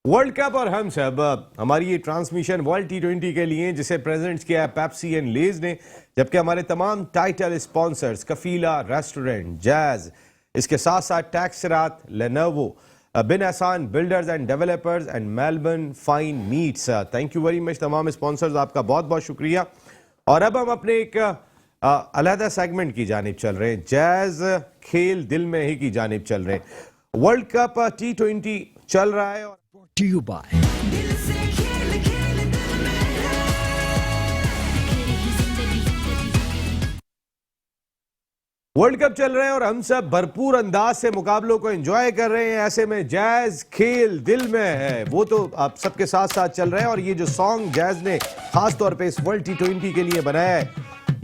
World cup और हम सब हमारी ये ट्रांसमिशन वर्ल्ड टी20 के लिए जिसे प्रेजेंट किया है पेप्सी एंड लेज ने, जबकि हमारे तमाम टाइटल स्पॉन्सर्स कफीला रेस्टोरेंट, जैज, इसके साथ साथ टैक्सरात, लेनोवो, बिन एहसान builders and developers and Melbourne fine meets, thank you very much तमाम स्पॉन्सर्स, आपका बहुत बहुत शुक्रिया। और अब हम अपने एक अलहदा सेगमेंट की जानिब चल रहे हैं, जैज खेल दिल में ही की जानिब चल रहे हैं। वर्ल्ड कप टी20 चल रहा है और to you by world cup चल रहे हैं और हम सब भरपूर अंदाज से मुकाबलों को एंजॉय कर रहे हैं। ऐसे में जैज खेल दिल में है, वो तो आप सबके साथ साथ चल रहे हैं। और ये जो सॉन्ग जैज ने खास तौर पे इस वर्ल्ड टी20 के लिए बनाया है,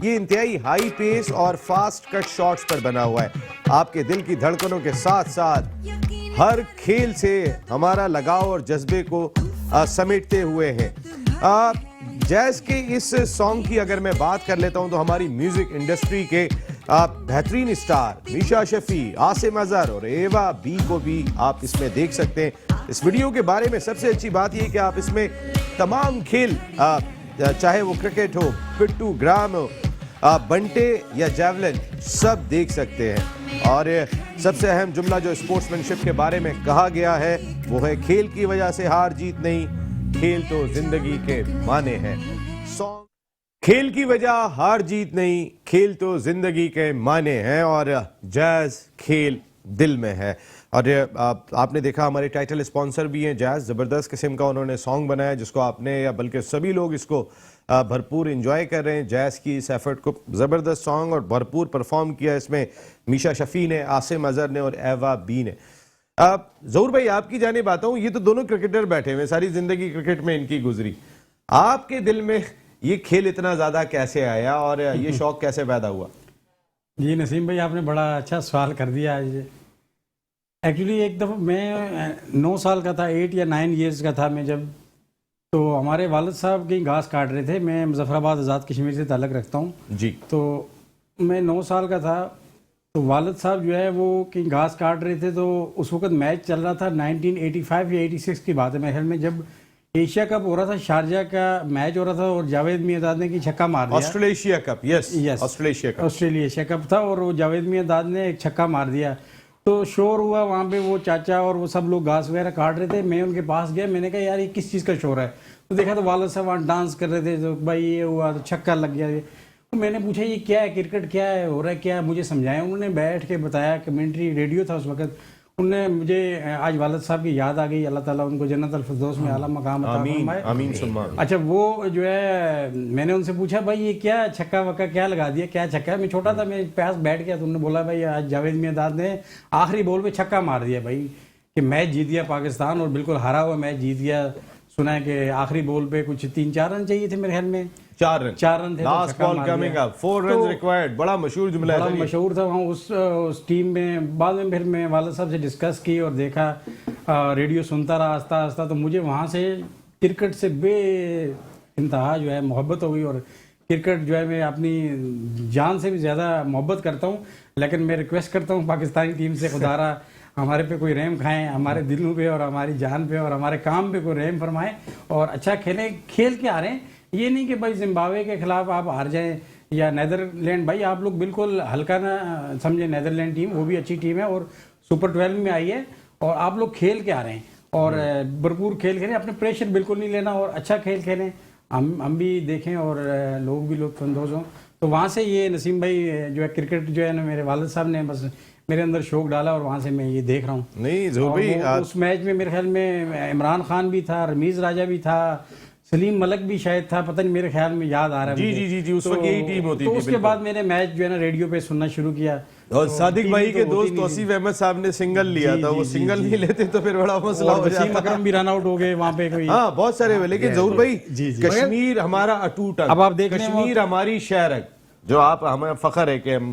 ये इंतहाई हाई पेस और फास्ट कट शॉट्स पर बना हुआ है। आपके दिल की धड़कनों के साथ साथ हर खेल से हमारा लगाव और जज्बे को समेटते हुए हैं। जैज के इस सॉन्ग की अगर मैं बात कर लेता हूं तो हमारी म्यूजिक इंडस्ट्री के बेहतरीन स्टार मीशा शफी, आसिम अजहर और एवा बी को भी आप इसमें देख सकते हैं। इस वीडियो के बारे में सबसे अच्छी बात यह कि आप इसमें तमाम खेल, चाहे वो क्रिकेट हो, पिट्टू ग्राम हो, बंटे या जैवलिन, सब देख सकते हैं। और सबसे अहम जुमला जो स्पोर्ट्समैनशिप के बारे में कहा गया है वो है, खेल की वजह से हार जीत नहीं, खेल तो जिंदगी के माने हैं। सॉन्ग खेल की वजह हार जीत नहीं, खेल तो जिंदगी के माने हैं और जैज खेल दिल में है। और आपने देखा हमारे टाइटल स्पॉन्सर भी हैं जैज, ज़बरदस्त किस्म का उन्होंने सॉन्ग बनाया जिसको आपने या बल्कि सभी लोग इसको भरपूर एंजॉय कर रहे हैं। जैज की इस एफर्ट को, ज़बरदस्त सॉन्ग और भरपूर परफॉर्म किया इसमें मीशा शफी ने, आसिम अजहर ने और एवा बी ने। ज़हूर भाई आपकी जानिब आता हूँ, ये तो दोनों क्रिकेटर बैठे हुए, सारी जिंदगी क्रिकेट में इनकी गुजरी, आपके दिल में ये खेल इतना ज्यादा कैसे आया और ये शौक कैसे पैदा हुआ? जी नसीम भाई, आपने बड़ा अच्छा सवाल कर दिया आज। एक्चुअली एक दफ़ा मैं 9 साल का था, 8 या 9 ईयर्स का था मैं जब, तो हमारे वालिद साहब कहीं घास काट रहे थे। मैं मुजफ्फराबाद आज़ाद कश्मीर से ताल्लुक़ रखता हूँ जी। तो मैं 9 साल का था, तो वालिद साहब जो है वो कहीं घास काट रहे थे। तो उस वक्त मैच चल रहा था 1985 या 86 की बात है मेरे ख्याल में, जब एशिया कप हो रहा था, शारजा का मैच हो रहा था और जावेद मियांदाद ने की छक्का मार दिया। Australia cup, yes Australia Asia cup था और वो जावेद मियांदाद ने एक छक्का मार दिया। तो शोर हुआ वहाँ पे, वो चाचा और वो सब लोग घास वगैरह काट रहे थे। मैं उनके पास गया, मैंने कहा यार ये किस चीज़ का शोर है? तो देखा तो वालिद साहब वहाँ डांस कर रहे थे, तो भाई ये हुआ तो छक्का लग गया। तो मैंने पूछा ये क्या है, क्रिकेट क्या है, हो रहा है क्या है, मुझे समझाया। उन्होंने बैठ के बताया, कमेंट्री रेडियो था उस वक्त। उन्होंने मुझे आज वालिद साहब की याद आ गई, अल्लाह ताला उनको जन्नत अल फिरदौस में आला मकाम अता फरमाए। आमीन। अच्छा, वो जो है मैंने उनसे पूछा भाई ये क्या छक्का वक्का क्या लगा दिया, क्या छक्का है? मैं छोटा था, मेरे पास बैठ गया, तो उन्होंने बोला भाई आज जावेद मियांदाद ने आखिरी बॉल पे छक्का मार दिया भाई, कि मैच जीत गया पाकिस्तान और बिल्कुल हारा हुआ मैच जीत गया। सुना है कि आखिरी बॉल पे कुछ 3-4 रन चाहिए थे मेरे ख्याल में, 4 रन थे, last ball coming up, 4 run required. बड़ा मशहूर जुमला है, बड़ा मशहूर था वहाँ उस टीम में। बाद में फिर मैं वालिद साहब से डिस्कस की और देखा, रेडियो सुनता रहा आस्ता आस्ता, तो मुझे वहाँ से क्रिकेट से बे इंतहा जो है मोहब्बत हो गई। और क्रिकेट जो है मैं अपनी जान से भी ज़्यादा मोहब्बत करता हूँ। लेकिन मैं रिक्वेस्ट करता हूँ पाकिस्तानी टीम से, खुदारा हमारे पे कोई रहम खाएं, हमारे दिलों पे और हमारी जान पे और हमारे काम पे कोई रहम फरमाएं और अच्छा खेलें। खेल के आ रहे हैं, ये नहीं कि भाई जिम्बाब्वे के खिलाफ आप हार जाएं या नेदरलैंड, भाई आप लोग बिल्कुल हल्का ना समझे। नेदरलैंड टीम वो भी अच्छी टीम है और सुपर 12 में आई है, और आप लोग खेल के आ रहे हैं और भरपूर खेल खेलें, अपने प्रेशर बिल्कुल नहीं लेना और अच्छा खेल खेलें, हम भी देखें और लोग भी लुत्फ़अंदोज़ हों। तो वहाँ से ये नसीम भाई जो है क्रिकेट जो है ना, मेरे वालिद साहब ने बस मेरे अंदर शौक डाला और वहाँ से मैं ये देख रहा हूँ। नहीं ज़रूर भाई, उस मैच में मेरे ख्याल में इमरान खान भी था, रमीज़ राजा भी था, सलीम मलक भी शायद था, पता नहीं, मेरे ख्याल में याद आ रहा है जी उस वक्त यही टीम होती थी। तो उसके बाद मैंने मैच जो है ना रेडियो पे सुनना शुरू किया और सादिक भाई के दोस्त तौसीफ अहमद साहब ने सिंगल लिया था, वो सिंगल नहीं लेते तो फिर बड़ा मसला हो जाता। अकरम भी रन आउट हो गए वहाँ पे कोई, हाँ बहुत सारे हुए। लेकिन ज़हूर भाई, कश्मीर हमारा अटूट, अब आप देख कश्मीर हमारी शहर, जो आप हमें फख्र है कि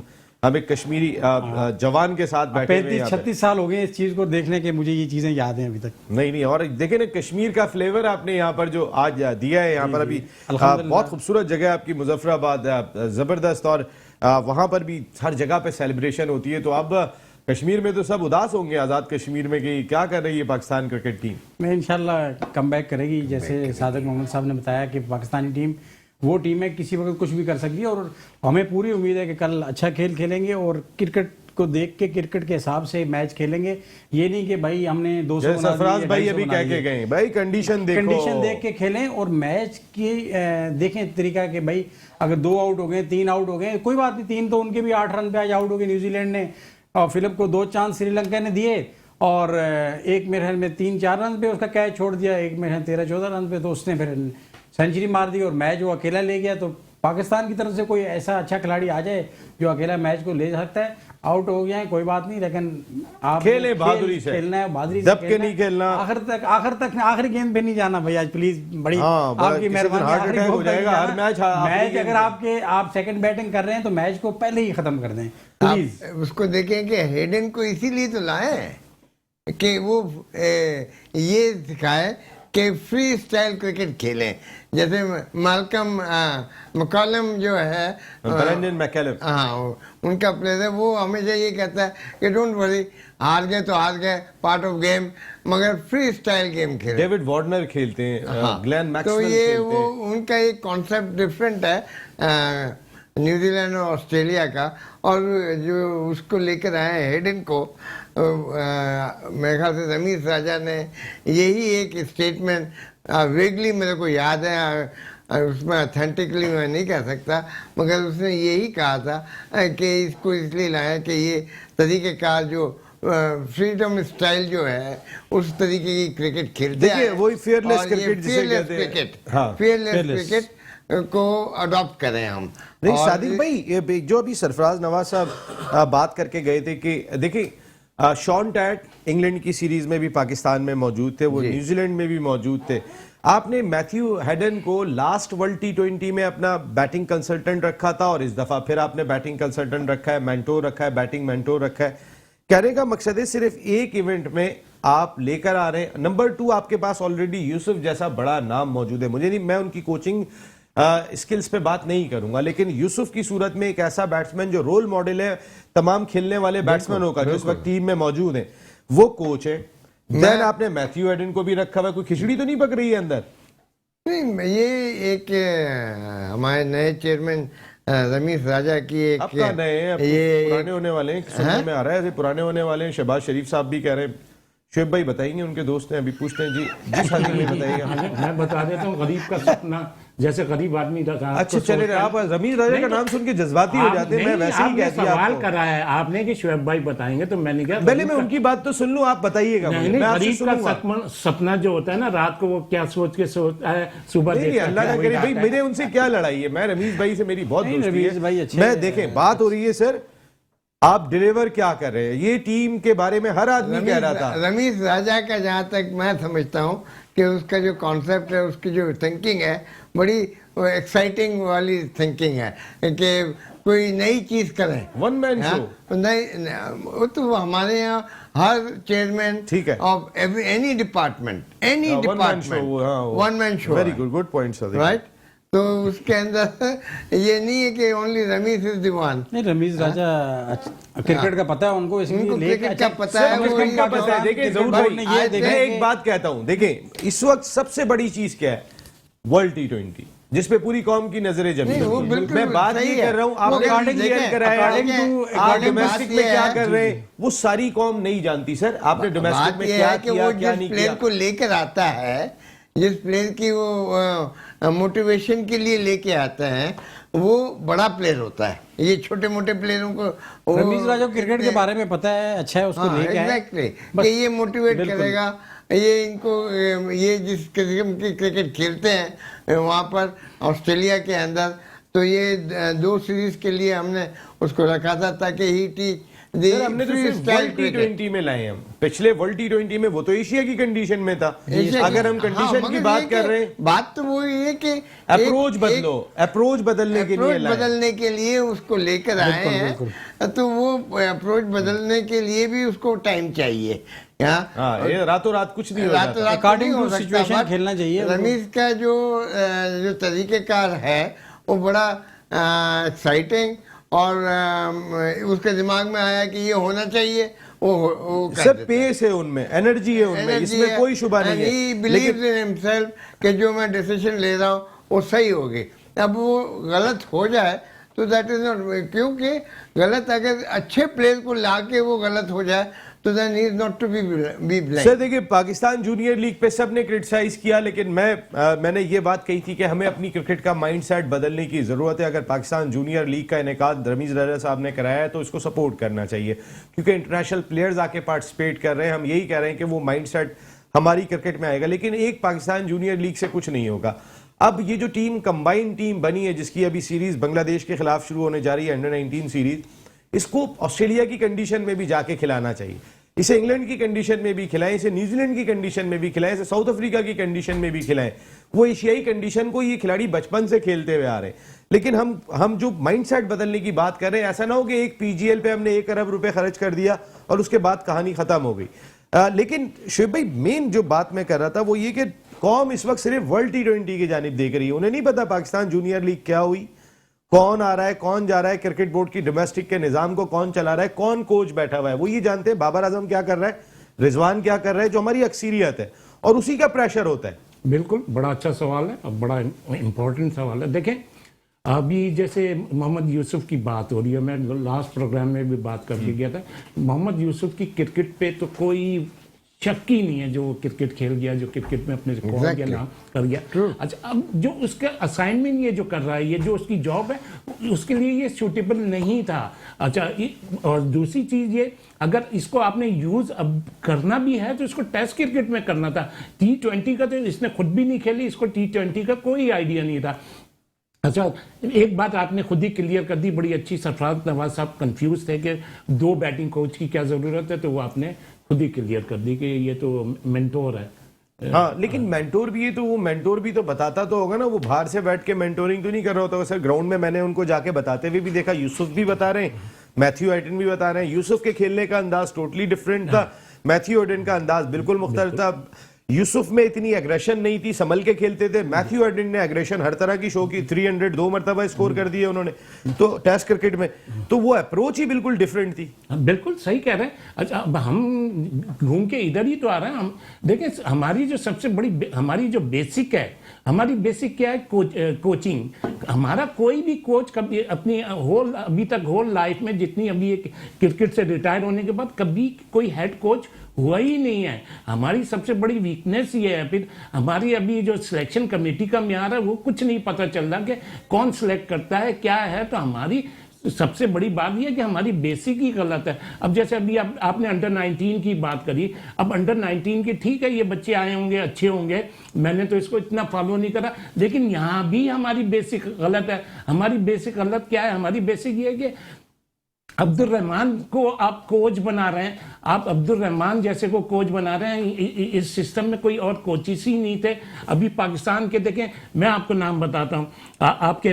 हम एक कश्मीरी जवान के साथ बैठे हुए हैं। 35-36 साल हो गए इस चीज को देखने के, मुझे ये चीजें याद हैं अभी तक। नहीं और देखें ना, कश्मीर का फ्लेवर आपने यहाँ पर जो आज दिया है, यहाँ पर अभी बहुत खूबसूरत जगह आपकी मुजफ्फराबाद, जबरदस्त, और वहाँ पर भी हर जगह पे सेलिब्रेशन होती है। तो अब कश्मीर में तो सब उदास होंगे आजाद कश्मीर में कि क्या कर रही है पाकिस्तान क्रिकेट टीम। मैं इंशाल्लाह कमबैक करेगी, जैसे सादिक मोहम्मद साहब ने बताया कि पाकिस्तानी टीम वो टीम है किसी वक्त कुछ भी कर सकती है, और हमें पूरी उम्मीद है कि कल अच्छा खेल खेलेंगे और क्रिकेट को देख के क्रिकेट के हिसाब से मैच खेलेंगे। ये नहीं कि भाई हमने 200 सरफराज भाई अभी कह के गए भाई कंडीशन देखो, कंडीशन देख के खेलें और मैच की देखें तरीका कि भाई अगर 2 आउट हो गए 3 आउट हो गए कोई बात नहीं, 3 तो उनके भी 8 रन पे आज आउट हो गए न्यूजीलैंड ने, और फिलिप को 2 चांस श्रीलंका ने दिए और एक मेरे ख्याल में 3-4 रन पे उसका कैच छोड़ दिया, एक मेरे ख्याल 13-14 रन पे तो उसने फिर सेंचुरी मार दी और मैच वो अकेला ले गया। तो पाकिस्तान की तरफ से कोई ऐसा अच्छा खिलाड़ी आ जाए जो अकेला मैच को ले सकता है, आउट हो गया है कोई बात नहीं, लेकिन आप खेले बहादुरी से, खेलना है बहादुरी दब के नहीं खेलना, आखिर गेंद पे नहीं जाना भाई आज प्लीज, बड़ी आपकी मेहरबानी, हार्ट अटैक हो जाएगा हर मैच अगर आप सेकंड बैटिंग कर रहे हैं तो मैच को पहले ही खत्म कर दें प्लीज। उसको देखें कि हेडन को इसीलिए तो लाए हैं कि वो ये सिखाए कि फ्री स्टाइल क्रिकेट खेलें, जैसे मैकलम जो है ब्रेंडन मैकलम, हाँ उनका प्लेयर है, वो हमेशा ये कहता है कि डोंट वरी, हार गए तो हार गए, पार्ट ऑफ गेम, मगर फ्री स्टाइल गेम खेलें। डेविड वार्नर खेलते हैं, ग्लेन मैक्सवेल तो ये वो उनका एक कॉन्सेप्ट डिफरेंट है न्यूजीलैंड और ऑस्ट्रेलिया का, और जो उसको लेकर आए हैं हेडन को, मेरे ख्याल से रमीज राजा ने यही एक स्टेटमेंट वेगली मेरे को याद है, उसमें ऑथेंटिकली मैं नहीं कह सकता, मगर उसने यही कहा था कि इसको इसलिए लाया कि ये तरीक़ेकार जो फ्रीडम स्टाइल जो है उस तरीके की क्रिकेट खेलते हैं, देखिए वही फेयरलेस क्रिकेट जिसे कहते हैं, फेयरलेस क्रिकेट को अडॉप्ट करें हम। नहीं सादिक भाई, जो अभी सरफराज नवाज साहब बात करके गए थे कि देखिए शॉन टैट इंग्लैंड की सीरीज में भी पाकिस्तान में मौजूद थे, वो न्यूजीलैंड में भी मौजूद थे, आपने मैथ्यू हेडन को लास्ट वर्ल्ड T20 में अपना बैटिंग कंसल्टेंट रखा था और इस दफा फिर आपने बैटिंग कंसल्टेंट रखा है, मेंटोर रखा है, बैटिंग मेंटोर रखा है। कहने का मकसद है सिर्फ एक इवेंट में आप लेकर आ रहे हैं। नंबर 2, आपके पास ऑलरेडी यूसुफ जैसा बड़ा नाम मौजूद है, मुझे नहीं, मैं उनकी कोचिंग स्किल्स पे बात नहीं करूंगा, लेकिन यूसुफ की सूरत में एक ऐसा बैट्समैन जो रोल मॉडल है तमाम खेलने वाले बैट्समैनों का जो इस वक्त टीम में मौजूद है, वो कोच है। देन आपने मैथ्यू हेडन को भी रखा हुआ, कोई खिचड़ी तो नहीं पक रही है अंदर? नहीं, ये एक हमारे नए चेयरमैन रमीज राजा की एक, आपका नए हैं, ये पुराने होने वाले हैं, सुनने में आ रहा है पुराने होने वाले हैं। शहबाज शरीफ साहब भी कह रहे हैं, शुएब भाई बताएंगे, उनके दोस्त हैं, अभी पूछते हैं जी, जिस हाल में बताइएगा। मैं बता देता हूँ, गरीब का सपना, जैसे गरीब आदमी रखा। अच्छा चले, आप रमीज राजा का नाम सुन के जज्बाती हो जाते हैं, मैं वैसे ही कहती हूं। सवाल करा है आपने कि शुएब भाई बताएंगे, तो मैंने क्या, पहले मैं उनकी बात तो सुन लूं, आप बताइएगा। गरीब का सपना जो होता है ना, रात को वो क्या सोच के सोता है, सुबह अल्लाह का करे भाई, मेरे उनसे क्या लड़ाई है, मैं रमीज भाई से मेरी बहुत दोस्ती है। मैं देखें, बात हो रही है सर, आप डिलीवर क्या कर रहे हैं, ये टीम के बारे में हर आदमी कह रहा था। रमीज राजा का जहाँ तक मैं समझता हूँ कि उसका जो कॉन्सेप्ट है, उसकी जो थिंकिंग है, बड़ी एक्साइटिंग वाली थिंकिंग है कि कोई नई चीज करें, वन मैन शो नहीं, वो तो हमारे यहाँ हर chairman of any department one man show. Very good, good point sir, right. तो उसके अंदर ये नहीं है कि only Rameez is the one. नहीं, रमीज राजा क्रिकेट का पता है उनको, इसलिए क्रिकेट का पता है, उनका पता है। देखिए जरूर भाई, मैं एक बात कहता हूं, देखें इस वक्त सबसे बड़ी चीज क्या है, वर्ल्ड T20 जिस पे पूरी कौम की नजरें जमी हुई है। मैं बात ये कर रहा हूँ, आपने आप डोमेस्टिक में क्या कर रहे हैं वो सारी कौम नहीं जानती सर। आपने डोमेस्टिक में क्या किया, क्या नहीं किया। को लेकर आता है, जिस प्लेयर की वो मोटिवेशन के लिए लेके आता है, वो बड़ा प्लेयर होता है। ये छोटे मोटे प्लेयरों को रमीज राजा क्रिकेट के बारे में पता है, अच्छा है, उसको लेके एग्जैक्टली कि ये मोटिवेट करेगा, ये इनको, ये जिस किस्म की क्रिकेट खेलते हैं वहाँ पर ऑस्ट्रेलिया के अंदर, तो ये 2 सीरीज के लिए हमने उसको रखा था ताकि ही टीच। हमने तो सिर्फ वर्ल्ड T20 में लाए हम, पिछले वर्ल्ड T20 में वो तो एशिया की कंडीशन में था। अगर हम कंडीशन की बात कर रहे हैं, बात तो वो ये कि अप्रोच बदलो, अप्रोच बदलने के लिए बदलने के लिए उसको लेकर आए हैं, तो वो अप्रोच बदलने के लिए भी उसको टाइम चाहिए। ये रातों रात कुछ नहीं होता, अकॉर्डिंग टू सिचुएशन खेलना चाहिए। रमीज का जो तरीकेकार है वो बड़ा एक्साइटिंग और उसके दिमाग में आया कि ये होना चाहिए, वो कर सर देता है। पेस है उनमें, एनर्जी है उनमें, इसमें कोई शुबा नहीं है। बिलीव्स इन हिमसेल्फ कि जो मैं डिसीजन ले रहा हूँ वो सही होगी। अब वो गलत हो जाए तो दैट इज नॉट, क्योंकि गलत अगर अच्छे प्लेयर को लाके वो गलत हो जाए तो then he is not to be blamed. Sir देखिए, पाकिस्तान जूनियर लीग पे सबने क्रिटिसाइज किया, लेकिन मैंने ये बात कही थी कि हमें अपनी क्रिकेट का माइंडसेट बदलने की जरूरत है। अगर पाकिस्तान जूनियर लीग का इनेकाद रमीज रजा साहब ने कराया है तो इसको सपोर्ट करना चाहिए, क्योंकि इंटरनेशनल प्लेयर्स आके पार्टिसिपेट कर रहे हैं। हम यही कह रहे हैं कि वो माइंडसेट हमारी क्रिकेट में आएगा, लेकिन एक पाकिस्तान जूनियर लीग से कुछ नहीं होगा। अब ये जो टीम कंबाइंड टीम बनी है, जिसकी अभी सीरीज बांग्लादेश के खिलाफ शुरू होने जा रही है, अंडर 19 सीरीज, इसको ऑस्ट्रेलिया की कंडीशन में भी जाके खिलाना चाहिए। इसे इंग्लैंड की कंडीशन में भी खिलाएं, इसे न्यूजीलैंड की कंडीशन में भी खिलाएं, इसे साउथ अफ्रीका की कंडीशन में भी खिलाएं। वो एशियाई कंडीशन को ये खिलाड़ी बचपन से खेलते हुए आ रहे हैं। लेकिन हम जो माइंडसेट बदलने की बात कर रहे हैं, ऐसा ना हो कि एक पीजीएल पे हमने 1 अरब रुपए खर्च कर दिया और उसके बाद कहानी खत्म हो गई। लेकिन शुएब भाई, मेन जो बात मैं कर रहा था वो ये कि कौम इस वक्त सिर्फ वर्ल्ड T20 की जानिब देख रही है। उन्हें नहीं पता पाकिस्तान जूनियर लीग क्या हुई, कौन आ रहा है, कौन जा रहा है, क्रिकेट बोर्ड की डोमेस्टिक के निजाम को कौन चला रहा है, कौन कोच बैठा हुआ है। वो ये जानते हैं बाबर आजम क्या कर रहा है, रिजवान क्या कर रहा है, जो हमारी अक्सरियत है, और उसी का प्रेशर होता है। बिल्कुल, बड़ा अच्छा सवाल है और बड़ा इम्पोर्टेंट सवाल है। देखें, अभी जैसे मोहम्मद यूसुफ की बात हो रही है, मैं लास्ट प्रोग्राम में भी बात करके गया था। मोहम्मद यूसुफ की क्रिकेट पे तो कोई शक ही नहीं है, जो क्रिकेट खेल गया, जो क्रिकेट में अपने रिकॉर्ड के नाम कर गया। अच्छा, अब जो उसका असाइनमेंट ये जो कर रहा है, ये जो उसकी जॉब है, उसके लिए ये सूटेबल नहीं था। अच्छा, और दूसरी चीज ये, अगर इसको आपने यूज अब करना भी है तो इसको टेस्ट क्रिकेट में करना था। T20 का तो इसने खुद भी नहीं खेली, इसको T20 का कोई आइडिया नहीं था। अच्छा, एक बात आपने खुद ही क्लियर कर दी, बड़ी अच्छी। सरफराज नवाज साहब कंफ्यूज थे कि 2 बैटिंग कोच की क्या जरूरत है, तो वो आपने खुद ही क्लियर कर दी कि ये तो मेंटोर है। हाँ, लेकिन मेंटोर भी है तो वो मेंटोर भी तो बताता तो होगा ना, वो बाहर से बैठ के मेंटोरिंग तो नहीं कर रहा होता। सर ग्राउंड में मैंने उनको जाके बताते हुए भी देखा, यूसुफ भी बता रहे हैं, मैथ्यू एडन भी बता रहे हैं। यूसुफ के खेलने का अंदाज टोटली डिफरेंट था, मैथ्यू एडन का अंदाज बिल्कुल मुख्तलिफ था। यूसुफ में इतनी एग्रेशन नहीं थी, संभल के खेलते थे। मैथ्यू एडन ने एग्रेशन हर तरह की शो की, 300 2 मरतबा स्कोर कर दिए उन्होंने तो टेस्ट क्रिकेट में, तो वो अप्रोच ही बिल्कुल डिफरेंट थी। बिल्कुल सही कह रहे हैं। अच्छा, अब हम घूम के इधर ही तो आ रहे हैं। हम देखें, हमारी जो सबसे बड़ी, हमारी जो बेसिक है, हमारी बेसिक क्या है, कोचिंग। हमारा कोई भी कोच कभी अपनी अभी तक होल लाइफ में, जितनी अभी एक क्रिकेट से रिटायर होने के बाद, कभी कोई हेड कोच हुआ ही नहीं है। हमारी सबसे बड़ी वीकनेस ये है। फिर हमारी अभी जो सिलेक्शन कमेटी का म्यार है, वो कुछ नहीं पता चल रहा कि कौन सिलेक्ट करता है, क्या है। तो हमारी सबसे बड़ी बात यह है कि हमारी बेसिक ही गलत है। अब जैसे अभी आपने अंडर 19 की बात करी, अब अंडर 19 की ठीक है, ये बच्चे आए होंगे, अच्छे होंगे, मैंने तो इसको इतना फॉलो नहीं करा, लेकिन यहाँ भी हमारी बेसिक गलत है। हमारी बेसिक गलत क्या है? हमारी बेसिक ये है कि अब्दुल रहमान को आप कोच बना रहे हैं, आप अब्दुल रहमान जैसे को कोच बना रहे हैं। इस सिस्टम में कोई और कोचिस ही नहीं थे। अभी पाकिस्तान के देखें, मैं आपको नाम बताता हूं, आपके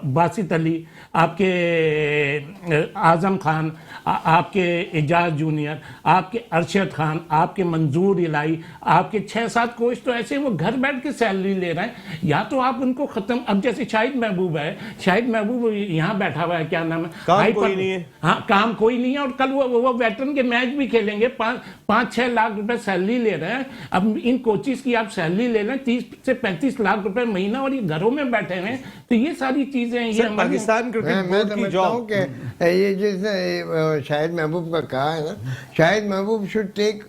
बासित अली, आपके आजम खान, आपके एजाज जूनियर, आपके अरशद खान, आपके मंजूर इलाई, आपके 6-7 कोच तो ऐसे वो घर बैठ के सैलरी ले रहे हैं। या तो आप उनको खत्म, अब जैसे शाहिद महबूब है, शाहिद महबूब यहाँ बैठा हुआ है, क्या नाम है, हाँ, काम कोई नहीं है, और कल वो वेटरन के मैच भी खेलेंगे। 5-6 लाख रुपए सैलरी ले रहे हैं। अब इन कोचिस की आप सैलरी ले रहे हैं 30 से 35 लाख रुपए महीना, और ये घरों में बैठे हैं। तो ये सारी चीजें, ये पाकिस्तान क्रिकेट बोर्ड की जॉब, ये जैसे शाहिद महबूब का कहा है ना, Shahid Mehboob should take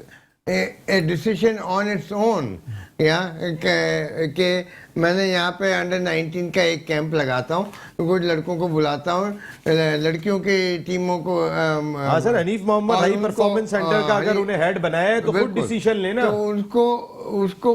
a decision on its own. कि मैंने यहाँ पे अंडर 19 का एक कैंप लगाता हूँ, कुछ लड़कों को बुलाता हूँ, लड़कियों की टीमों को। हाँ sir, Hanif Mohammad high performance centre का अगर उन्हें हेड बनाया है तो खुद डिसीजन लेना, तो उसको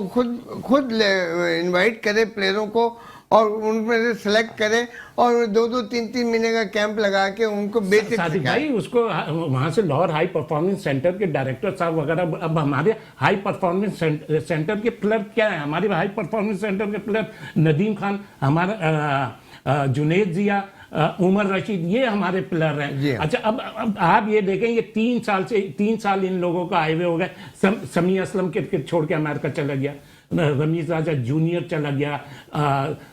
खुद इनवाइट करे प्लेयरों को, और उनमें से सिलेक्ट करे, और 2-2 3-3 महीने का कैंप लगा के उनको बेसिक भाई, उसको वहां से लाहौर हाई परफॉर्मेंस सेंटर के डायरेक्टर साहब वगैरह, अब हमारे हाई परफॉर्मेंस सेंटर के प्लेयर क्या है, हमारे हाई परफॉर्मेंस सेंटर के प्लेयर नदीम खान, हमारा जुनेद जिया, उमर रशीद, ये हमारे प्लेयर जी हैं। हाँ। अच्छा, अब आप ये देखें, ये 3 साल इन लोगों का आए हुए हो गए। समी असलम क्रिकेट छोड़ के अमेरिका चला गया, रमीज राजा जूनियर चला गया,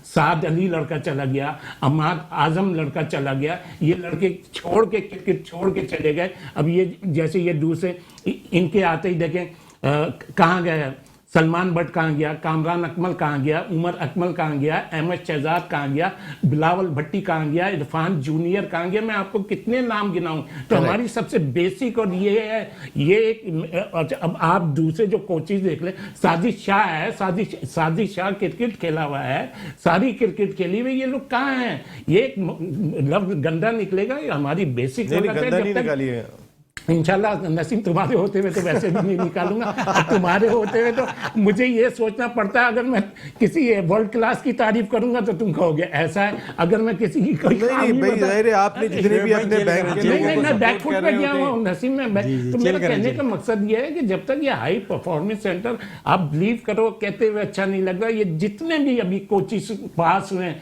साद अली लड़का चला गया, अमाद आजम लड़का चला गया। ये लड़के छोड़ के क्रिकेट छोड़ के चले गए। अब ये जैसे ये दूसरे इनके आते ही देखें कहाँ गए, सलमान बट कहाँ गया, कामरान अकमल कहाँ गया, उमर अकमल कहाँ गया, अहमद शहजाद कहाँ गया, बिलावल भट्टी कहाँ गया, इरफान जूनियर कहाँ गया। मैं आपको कितने नाम गिनाऊं। तो हमारी सबसे बेसिक और ये है, ये एक। अब आप दूसरे जो कोचेज देख ले, साजिद शाह है, साजिद शाह क्रिकेट खेला हुआ है, सारी क्रिकेट खेली हुई। ये लोग कहाँ हैं? ये एक लफ्ज गंदा निकलेगा, ये हमारी बेसिक गंदा नहीं निकाली है। इंशाल्लाह नसीम, तुम्हारे होते हुए तो वैसे भी नहीं निकालूंगा। अब तुम्हारे होते हुए तो मुझे ये सोचना पड़ता है, अगर मैं किसी वर्ल्ड क्लास की तारीफ करूंगा तो तुम कहोगे ऐसा है। अगर मैं किसी की कोई नहीं भाई, जाहिर है आपने जितने भी अपने बैंक के लोगों को मैं बैकफुट सपोर्ट कर पे रहे गया होते हूँ नसीम में। तो मेरा कहने का मकसद ये है कि जब तक ये हाई परफॉर्मेंस सेंटर, आप बिलीव करो, कहते हुए अच्छा नहीं लग रहा, ये जितने भी अभी कोचिस पास हुए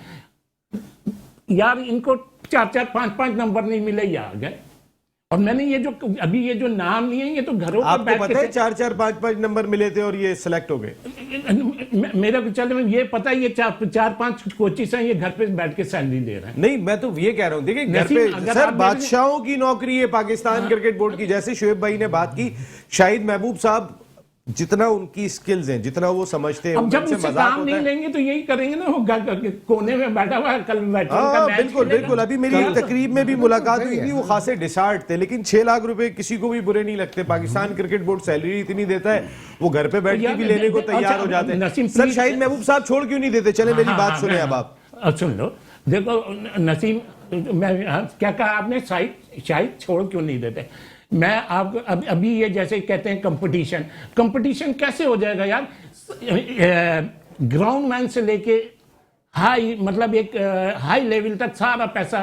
यार, इनको 4-4, 5-5 नंबर नहीं मिले, ये आ गए। और मैंने ये जो अभी ये जो नाम लिए हैं, ये तो घरों पर आपको बैठ पता है के 4-4, 5-5 नंबर मिले थे और ये सिलेक्ट हो गए। मेरे को चलो ये पता है, ये 4-5 कोचिस हैं, ये घर पे बैठ के सैलरी ले रहे हैं। नहीं, मैं तो ये कह रहा हूं, देखिए घर नसीम, पे अगर सर आप बादशाहों की नौकरी है पाकिस्तान क्रिकेट बोर्ड की। जैसे शुएब भाई ने बात की, शाहिद महबूब साहब जितना उनकी स्किल्स हैं, जितना वो समझते हैं, अब जब उनसे उससे मजाक काम होता नहीं है। लेंगे तो यही करेंगे ना, वो कोने में बैठा हुआ है, कल बैठे हाँ बिल्कुल बिल्कुल। अभी मेरी एक तकरीब में भी मुलाकात हुई थी, वो खासे डिसार्ट थे, लेकिन 6 लाख रुपए किसी को भी बुरे नहीं लगते। पाकिस्तान क्रिकेट बोर्ड सैलरी इतनी देता है, वो घर पे बैठ के भी लेने को तैयार हो जाते हैं। सर शाहिद महबूब साहब छोड़ क्यों नहीं देते? चले मेरी बात सुने अब आप। सुन लो, देखो नसीम, मैं क्या कहा आपने, शाहिद छोड़ क्यों नहीं देते? मैं आपको अभी ये जैसे कहते हैं कंपटीशन कैसे हो जाएगा यार? ग्राउंड मैन से लेके हाई, मतलब एक हाई लेवल तक सारा पैसा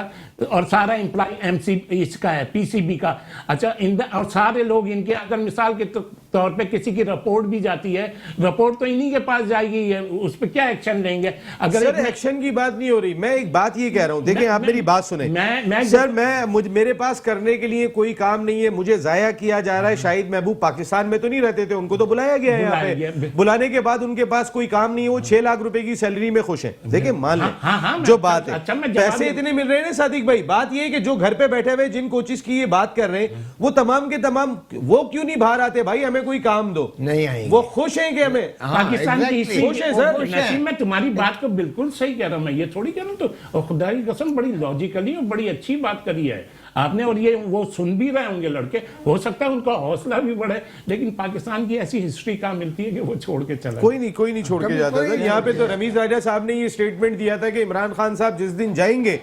और सारा एम्प्लॉय एमसी इसका है, पीसीबी का। अच्छा, और सारे लोग इनके, अगर मिसाल के तौर पे किसी की रिपोर्ट भी जाती है, रिपोर्ट तो इन्हीं के पास जाएगी, उस पर क्या एक्शन लेंगे? अगर सर एक्शन की बात नहीं हो रही, मैं एक बात ये कह रहा हूं, देखिए आप मेरी बात सुने। सर मेरे पास करने के लिए कोई काम नहीं है, मुझे जाया किया जा रहा है। शाहिद महबूब पाकिस्तान में तो नहीं रहते थे, उनको तो बुलाया गया है यहाँ पे। बुलाने के बाद उनके पास कोई काम नहीं है, वो 6 लाख रुपए की सैलरी में खुश है। देखिए मान लें जो बात है, पैसे इतने मिल रहे हैं ना सादिक भाई, बात ये है कि जो घर पे बैठे हुए जिन कोचिस की ये बात कर रहे हैं, वो तमाम के तमाम वो क्यों नहीं बाहर आते? भाई हमें कोई काम दो, नहीं आएंगे। वो खुश हैं कि हमें पाकिस्तान की खुश है सर। नसीम, मैं तुम्हारी बात को बिल्कुल सही कह रहा हूं, मैं ये थोड़ी कह रहा हूं। तो और खुदा की कसम, बड़ी लॉजिकली और बड़ी अच्छी बात करी है आपने, और ये वो सुन भी रहे होंगे लड़के, हो सकता है उनका हौसला भी बढ़े। लेकिन पाकिस्तान की ऐसी हिस्ट्री कहाँ मिलती है कि वो छोड़ के चला? कोई नहीं छोड़ के जाता था। यहाँ पे तो रमीज राजा साहब ने ये स्टेटमेंट दिया था कि इमरान खान साहब जिस दिन जाएंगे,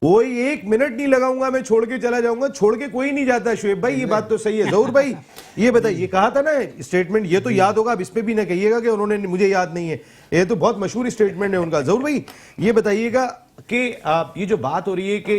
कोई 1 मिनट नहीं लगाऊंगा, मैं छोड़ के चला जाऊंगा। छोड़ के कोई नहीं जाता शुएब भाई, ये बात तो सही है। जहूर भाई ये बताइए, ये कहा था ना स्टेटमेंट, ये तो याद होगा, अब इस पे भी ना कहिएगा कि उन्होंने, मुझे याद नहीं है, ये तो बहुत मशहूर स्टेटमेंट है उनका। जहूर भाई ये बताइएगा कि ये जो बात हो रही है कि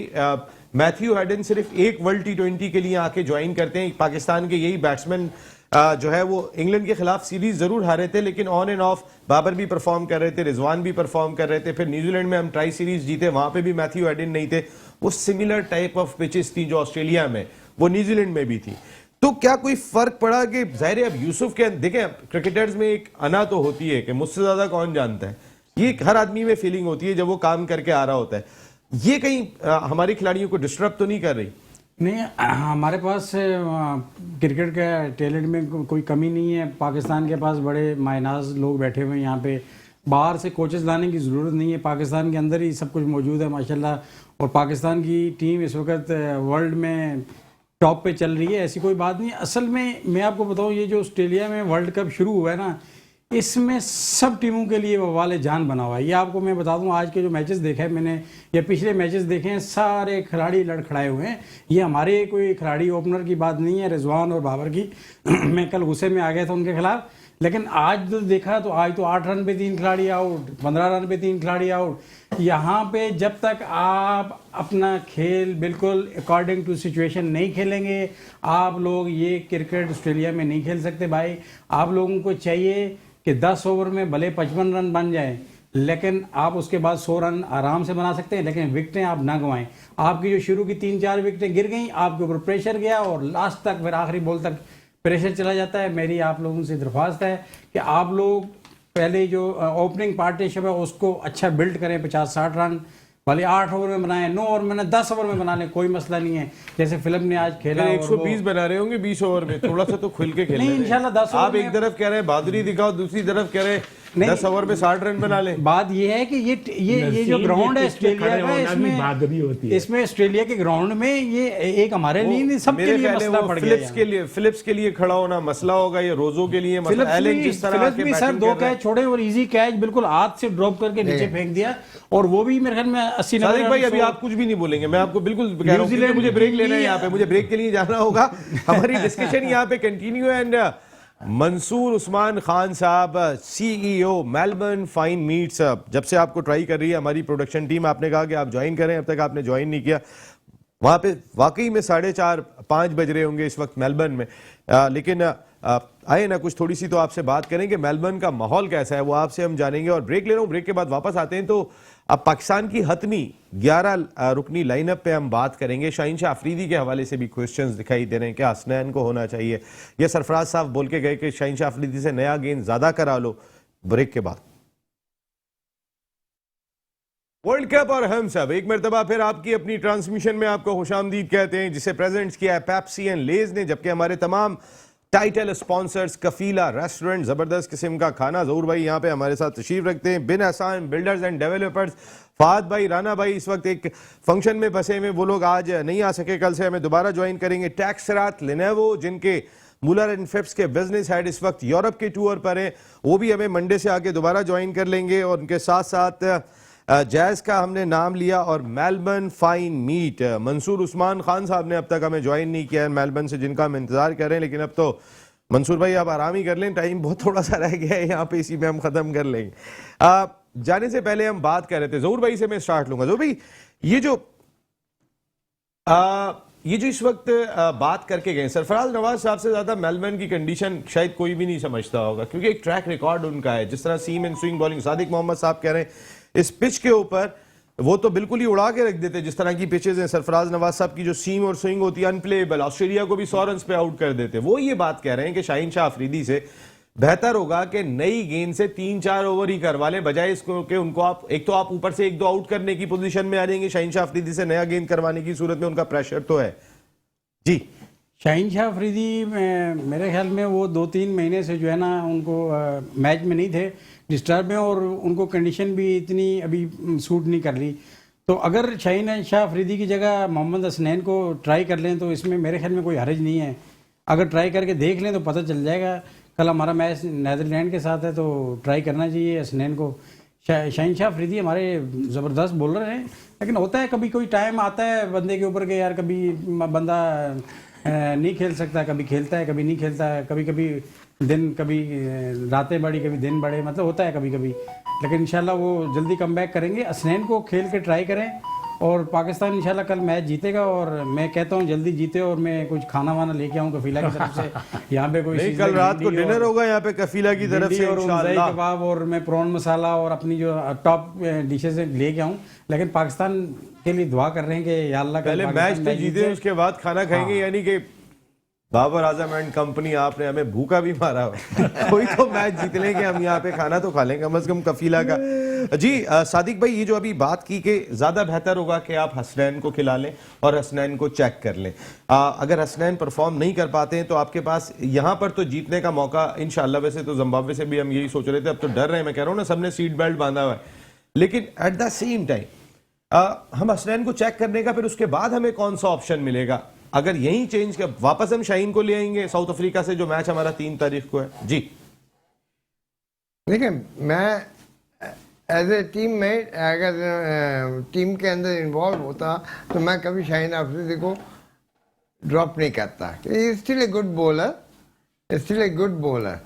मैथ्यू हैडन सिर्फ एक वर्ल्ड T20 के लिए आके ज्वाइन करते हैं। पाकिस्तान के यही बैट्समैन जो है वो इंग्लैंड के खिलाफ सीरीज जरूर हारे थे, लेकिन ऑन एंड ऑफ बाबर भी परफॉर्म कर रहे थे, रिजवान भी परफॉर्म कर रहे थे। फिर न्यूजीलैंड में हम ट्राई सीरीज जीते, वहां पे भी मैथ्यू हैडन नहीं थे। वो सिमिलर टाइप ऑफ पिचेस थी जो ऑस्ट्रेलिया में, वो न्यूजीलैंड में भी थी। तो क्या कोई फर्क पड़ा? कि जाहिर है अब यूसुफ के, देखें क्रिकेटर्स में एक अना तो होती है कि मुझसे ज्यादा कौन जानता है, ये हर आदमी में फीलिंग होती है जब वो काम करके आ रहा होता है। ये कहीं हमारे खिलाड़ियों को डिस्टर्ब तो नहीं कर रही? नहीं, हमारे पास क्रिकेट के टैलेंट में कोई कमी नहीं है। पाकिस्तान के पास बड़े मायनाज लोग बैठे हुए हैं यहाँ पे, बाहर से कोचेस लाने की ज़रूरत नहीं है, पाकिस्तान के अंदर ही सब कुछ मौजूद है माशाल्लाह। और पाकिस्तान की टीम इस वक्त वर्ल्ड में टॉप पे चल रही है, ऐसी कोई बात नहीं। असल में मैं आपको बताऊँ, ये जो ऑस्ट्रेलिया में वर्ल्ड कप शुरू हुआ है ना, इसमें सब टीमों के लिए वबाल जान बना हुआ है। ये आपको मैं बता दूं, आज के जो मैचेस देखे हैं मैंने, या पिछले मैचेस देखे हैं, सारे खिलाड़ी लड़खड़ाए हुए हैं। ये हमारे कोई खिलाड़ी ओपनर की बात नहीं है, रिजवान और बाबर की। मैं कल गुस्से में आ गया था उनके खिलाफ, लेकिन आज तो देखा तो आज तो 8 रन पे 3 खिलाड़ी आउट, 15 रन पे 3 खिलाड़ी आउट। यहाँ पे जब तक आप अपना खेल बिल्कुल अकॉर्डिंग टू सिचुएशन नहीं खेलेंगे, आप लोग ये क्रिकेट ऑस्ट्रेलिया में नहीं खेल सकते भाई। आप लोगों को चाहिए कि 10 ओवर में भले 55 रन बन जाए, लेकिन आप उसके बाद 100 रन आराम से बना सकते हैं, लेकिन विकेटें आप ना गंवाएं। आपकी जो शुरू की 3-4 विकेटें गिर गई, आपके ऊपर प्रेशर गया और लास्ट तक फिर आखिरी बॉल तक प्रेशर चला जाता है। मेरी आप लोगों से दरख्वास्त है कि आप लोग पहले जो ओपनिंग पार्टनरशिप है उसको अच्छा बिल्ड करें, 50-60 रन वाले 8 ओवर में बनाएं, 9 ओवर में, 10 ओवर में बना लें, कोई मसला नहीं है। जैसे फिल्म ने आज खेला, 120 बना रहे होंगे 20 ओवर में, थोड़ा सा तो खुल के खेलने नहीं, दें। इंशाल्लाह 10 ओवर आप एक तरफ कह रहे हैं बहादुरी दिखाओ, दूसरी तरफ कह रहे हैं 10 ओवर में 60 रन बना लें। बात ये है कि ये जो ग्राउंड है ऑस्ट्रेलिया का, बहादुरी होती है। इसमें ऑस्ट्रेलिया के ग्राउंड में ये एक हमारे लिए नहीं, सबके लिए मसला पड़ गया। फिलिप्स के लिए खड़ा होना मसला होगा, ये रोजो के लिए मसला। एलेन जिस तरह फिलिप्स भी सर 2 कैच छोड़े और इजी कैच बिल्कुल हाथ से ड्रॉप करके नीचे फेंक दिया, और वो भी मेरे ख्याल में 80-90 सादिक भाई अभी आप कुछ भी नहीं बोलेंगे, मैं आपको बिल्कुल कह रहा हूं, क्योंकि मुझे ब्रेक लेना है यहाँ पे, मुझे ब्रेक के लिए जाना होगा। हमारी डिस्कशन यहाँ पे कंटिन्यू है। एंड मंसूर उस्मान खान साहब, सीईओ मेलबर्न फाइन मीट्स, जब से आपको ट्राई कर रही है हमारी प्रोडक्शन टीम, आपने कहा कि आप ज्वाइन करें, अब तक आपने ज्वाइन नहीं किया। वहां पे वाकई में 4:30-5 बज रहे होंगे इस वक्त मेलबर्न में, लेकिन आए ना कुछ थोड़ी सी तो आपसे बात करेंगे। मेलबर्न का माहौल कैसा है वो आपसे हम जानेंगे, और ब्रेक ले रहा हूँ, ब्रेक के बाद वापस आते हैं। तो अब पाकिस्तान की हतमी 11 रुकनी लाइनअप पे हम बात करेंगे। शाहीन शाह अफरीदी के हवाले से भी क्वेश्चंस दिखाई दे रहे हैं, क्या हसनैन को होना चाहिए, या सरफराज साहब बोल के गए कि शाहीन शाह अफरीदी से नया गेंद ज्यादा करा लो। ब्रेक के बाद वर्ल्ड कप और हम सब एक मरतबा फिर आपकी अपनी ट्रांसमिशन में आपको खुशामदीद कहते हैं, जिसे प्रेजेंट्स किया है पेप्सी एंड लेज ने, जबकि हमारे तमाम टाइटल स्पॉन्सर्स कफीला रेस्टोरेंट, जबरदस्त किस्म का खाना। जहूर भाई यहाँ पे हमारे साथ तशरीफ रखते हैं, बिन एहसान बिल्डर्स एंड डेवलपर्स, फहद भाई, राना भाई इस वक्त एक फंक्शन में फंसे हुए, वो लोग आज नहीं आ सके, कल से हमें दोबारा ज्वाइन करेंगे। टैक्सरात लिनेवो, जिनके मुलर एंड फिप्स के बिजनेस हेड इस वक्त यूरोप के टूर पर हैं, वो भी हमें मंडे से आके दोबारा ज्वाइन कर लेंगे। और उनके साथ साथ जैज का हमने नाम लिया, और मेलबर्न फाइन मीट, मंसूर उस्मान खान साहब ने अब तक हमें ज्वाइन नहीं किया है मेलबर्न से, जिनका हम इंतजार कर रहे हैं। लेकिन अब तो मंसूर भाई आप आराम ही कर लें, टाइम बहुत थोड़ा सा रह गया है यहाँ पे, इसी में हम खत्म कर लेंगे। जाने से पहले हम बात कर रहे थे, जहूर भाई से मैं स्टार्ट लूंगा। जहूर भाई, ये जो इस वक्त बात करके गए, सरफराज नवाज साहब से ज्यादा मेलबर्न की कंडीशन शायद कोई भी नहीं समझता होगा, क्योंकि एक ट्रैक रिकॉर्ड उनका है, जिस तरह seam and swing bowling. Sadiq Mohammad साहब कह रहे हैं इस पिच के ऊपर वो तो बिल्कुल ही उड़ा के रख देते, जिस तरह की पिचेज हैं। सरफराज नवाज साहब की जो सीम और स्विंग होती है अनप्लेएबल, ऑस्ट्रेलिया को भी 100 रन पे आउट कर देते। वो ये बात कह रहे हैं कि शाहीन शाह अफरीदी से बेहतर होगा कि नई गेंद से 3-4 ओवर ही करवा ले, बजाय इसको कि उनको आप एक तो आप ऊपर से 1-2 आउट करने की पोजीशन में आ जाएंगे। शाहीन शाह अफरीदी से नया गेंद करवाने की सूरत में उनका प्रेशर तो है जी। शाहीन शाह अफरीदी मेरे ख्याल में वो 2-3 महीने से जो है ना उनको मैच में नहीं थे, डिस्टर्ब में, और उनको कंडीशन भी इतनी अभी सूट नहीं कर रही। तो अगर शाहीन शाह अफरीदी की जगह मोहम्मद हसनैन को ट्राई कर लें तो इसमें मेरे ख्याल में कोई हर्ज नहीं है। अगर ट्राई करके देख लें तो पता चल जाएगा। कल हमारा मैच नीदरलैंड के साथ है, तो ट्राई करना चाहिए हसनैन को। शाहीन शाह अफरीदी हमारे ज़बरदस्त बॉलर हैं, लेकिन होता है कभी कोई टाइम आता है बंदे के ऊपर के यार कभी बंदा नहीं खेल सकता, कभी खेलता है, कभी नहीं खेलता है, कभी कभी दिन, कभी रातें बड़ी, कभी दिन बड़े, मतलब होता है कभी कभी। लेकिन इंशाल्लाह वो जल्दी कम बैक करेंगे। हसनैन को खेल के ट्राई करें, और पाकिस्तान इंशाल्लाह कल मैच जीतेगा। और मैं कहता हूँ जल्दी जीते, और मैं कुछ खाना वाना लेके आऊँ कफीला की तरफ से। यहाँ पे कोई नहीं, कल रात को डिनर होगा यहाँ पे कफीला की तरफ से और इंशाल्लाह। कबाब, और मैं प्रॉन मसाला और अपनी जो टॉप डिशेज लेके आऊँ। लेकिन पाकिस्तान के लिए दुआ कर रहे हैं कि या अल्लाह पहले मैच तो जीते, उसके बाद खाना खाएंगे। यानी कि बाबर आजम एंड कंपनी, आपने हमें भूखा भी मारा कोई तो मैच जीत लेंगे हम, यहाँ पे खाना तो खा लेंगे कम से कम कफीला का। जी सादिक भाई, ये जो अभी बात की कि ज्यादा बेहतर होगा कि आप हसनैन को खिला लें और हसनैन को चेक कर लें। अगर हसनैन परफॉर्म नहीं कर पाते हैं तो आपके पास यहाँ पर तो जीतने का मौका इंशाल्लाह। वैसे तो जिम्बाब्वे से भी हम यही सोच रहे थे, अब तो डर रहे हैं, मैं कह रहा हूँ ना, सबने सीट बेल्ट बांधा हुआ है। लेकिन एट द सेम टाइम हम हसनैन को चेक करने का फिर उसके बाद हमें कौन सा ऑप्शन मिलेगा? अगर यही चेंज कर वापस हम शाहीन को ले आएंगे साउथ अफ्रीका से, जो मैच हमारा 3 तारीख को है। जी देखिए, मैं एज ए टीम में अगर टीम के अंदर इन्वॉल्व होता तो मैं कभी शाहीन अफरीदी को ड्रॉप नहीं करता। Still a good bowler, still a good bowler,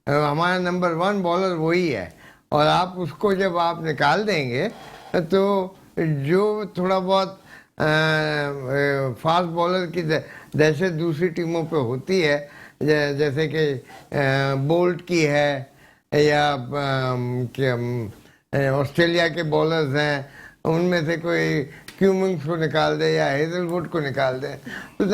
हमारा नंबर 1 बॉलर वही है। और आप उसको जब आप निकाल देंगे तो जो थोड़ा बहुत फास्ट बॉलर की दहशत दूसरी टीमों पे होती है, जैसे कि बोल्ट की है, या ऑस्ट्रेलिया के बॉलर्स हैं, उनमें से कोई क्यूमिंग्स को निकाल दे या हेजलवुड को निकाल दे, तो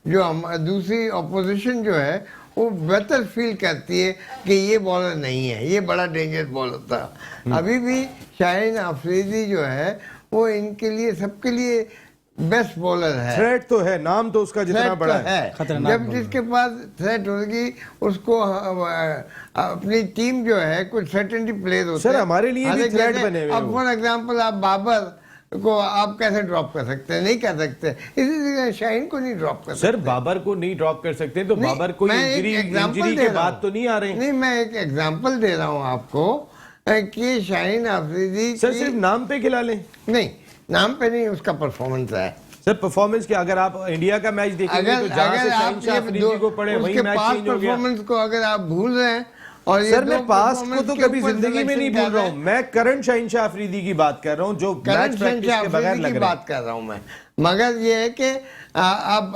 जो दूसरी ऑपोजिशन जो है वो बेहतर फील करती है कि ये बॉलर नहीं है, ये बड़ा डेंजरस बॉलर था। अभी भी शाहीन अफरीदी जो है वो इनके लिए, सबके लिए बेस्ट बॉलर है। थ्रेट तो है, नाम तो उसका जितना थ्रेट बड़ा तो है। खतरनाक जब जिसके पास थ्रेट होगी उसको अपनी टीम जो है कुछ सर्टेनिटी प्लेयर होते सर, हमारे लिए भी थ्रेट बने हुए हैं अब वो। फॉर एग्जांपल आप बाबर को आप कैसे ड्रॉप कर सकते हैं? नहीं कर सकते। इसी तरह शाहीन को नहीं ड्रॉप कर सकते। सर, बाबर को नहीं ड्रॉप कर सकते तो नहीं, बाबर को मैं एक इंजरी example के दे रहा बाद हूं। तो नहीं आ रहे। नहीं, मैं एक एग्जांपल दे रहा हूं आपको कि शाहीन अफरीदी सर सिर्फ नाम पे खिला लें। नहीं, नाम पे नहीं, उसका परफॉर्मेंस है। सर परफॉर्मेंस के अगर आप इंडिया का मैच देखेंगे तो जहां से शाहीन शाह अफरीदी को पड़े वही उसके मैच पास चेंज हो गया। परफॉर्मेंस को अगर आप भूल रहे हैं और ये सर दो मैं पास्ट को performance तो के कभी ऊपर जिंदगी में नहीं selection भूल रहा कर हूँ, मैं करंट शाहीन शाह अफरीदी की बात कर रहा हूँ जो मैच करंट प्रैक्टिस के बगैर अफरीदी लग की रहा है। बात कर रहा हूँ मैं। मगर ये है कि अब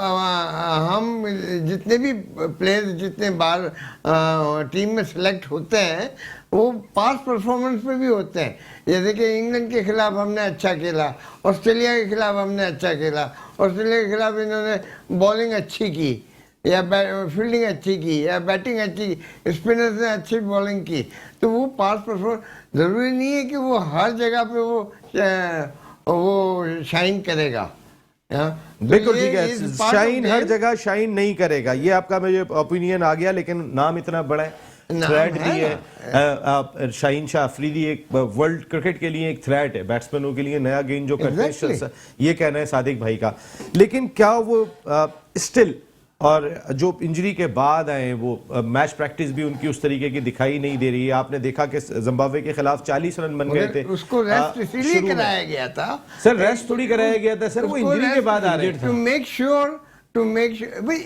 हम जितने भी प्लेयर्स जितने बार टीम में सेलेक्ट होते हैं वो पास परफॉर्मेंस पे भी होते हैं। जैसे कि इंग्लैंड के खिलाफ हमने अच्छा खेला, ऑस्ट्रेलिया के खिलाफ हमने अच्छा खेला, ऑस्ट्रेलिया के खिलाफ इन्होंने बॉलिंग अच्छी की या फील्डिंग अच्छी की या बैटिंग अच्छी की, स्पिनर्स ने अच्छी बॉलिंग की, तो वो पास परफॉर्मेंस ज़रूरी नहीं है कि वो हर जगह पे वो शाइन करेगा। तो बिल्कुल ये ठीक है, is part of shine her game। जगह शाइन नहीं करेगा, ये आपका मुझे ओपिनियन आ गया, लेकिन नाम इतना बड़ा है, नाम थ्रेट है भी है। शाहीन शाह अफरीदी एक वर्ल्ड क्रिकेट के लिए एक थ्रेट है, बैट्समैनों के लिए नया गेंद जो करते हैं, Exactly। ये कहना है सादिक भाई का। लेकिन क्या वो स्टिल और जो इंजरी के बाद आए वो मैच प्रैक्टिस भी उनकी उस तरीके की दिखाई नहीं दे रही है। आपने देखा कि जिम्बाब्वे के खिलाफ 40 रन बन गए थे, उसको रेस्ट इसीलिए शुरू में। कराया गया था। सर रेस्ट थोड़ी कराया गया था सर, वो इंजरी के बाद आ रहे थे। टू मेक श्योर भाई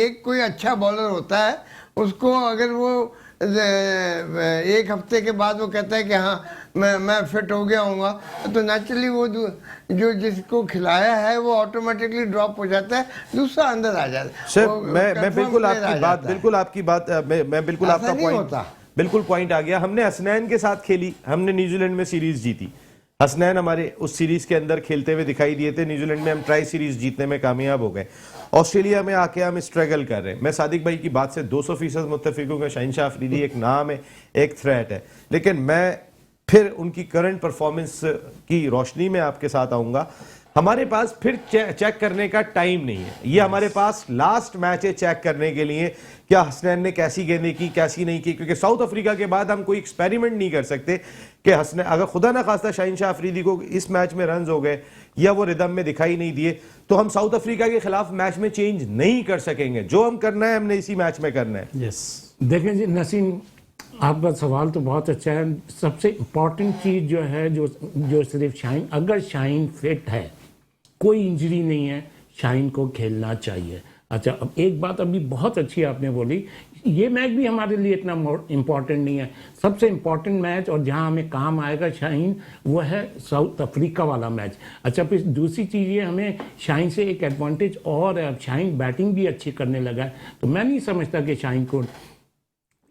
एक कोई अच्छा बॉलर होता है, उसको अगर वो एक हफ्ते के बाद वो कहता है कि हाँ मैं फिट हो गया हूँगा, तो नेचुरली वो जो जिसको खिलाया है वो ऑटोमेटिकली ड्रॉप हो जाता है, दूसरा अंदर आ जाता है। सर वो मैं confirm बिल्कुल player आ आपकी बात जाता है। बिल्कुल आपकी बात मैं बिल्कुल ऐसा आपका नहीं पॉइंट होता। बिल्कुल पॉइंट आ गया। हमने हसनैन के साथ खेली, हमने न्यूजीलैंड में सीरीज जीती। हसनैन हमारे उस सीरीज के अंदर खेलते हुए दिखाई दिए थे, न्यूजीलैंड में हम ट्राई सीरीज जीतने में कामयाब हो गए। ऑस्ट्रेलिया में आके हम स्ट्रगल कर रहे हैं। मैं सादिक भाई की बात से 200% मुत्तफिक हूं कि शाहीन शाह अफरीदी एक नाम है, एक थ्रेट है, लेकिन मैं फिर उनकी करंट परफॉर्मेंस की रोशनी में आपके साथ आऊंगा। हमारे पास फिर चेक करने का टाइम नहीं है, ये हमारे पास लास्ट मैच है चेक करने के लिए क्या हसनैन ने कैसी गेंदें की कैसी नहीं की, क्योंकि साउथ अफ्रीका के बाद हम कोई एक्सपेरिमेंट नहीं कर सकते कि हसनैन अगर खुदा ना खास्ता शाहीन शाह अफरीदी को इस मैच में रन हो गए या वो रिदम में दिखाई नहीं दिए तो हम साउथ अफ्रीका के खिलाफ मैच में चेंज नहीं कर सकेंगे। जो हम करना है हमने इसी मैच में करना है। यस, देखें जी नसीम, आपका सवाल तो बहुत अच्छा है। सबसे इम्पोर्टेंट चीज़ जो है जो सिर्फ शाहीन, अगर शाहीन फिट है, कोई इंजरी नहीं है, शाहीन को खेलना चाहिए। अच्छा, अब एक बात अभी बहुत अच्छी आपने बोली, ये मैच भी हमारे लिए इतना इम्पोर्टेंट नहीं है। सबसे इम्पोर्टेंट मैच और जहां हमें काम आएगा शाहीन, वो है साउथ अफ्रीका वाला मैच। अच्छा, फिर दूसरी चीज़ ये, हमें शाहीन से एक एडवांटेज और है, अब शाहीन बैटिंग भी अच्छी करने लगा है, तो मैं नहीं समझता कि शाहीन को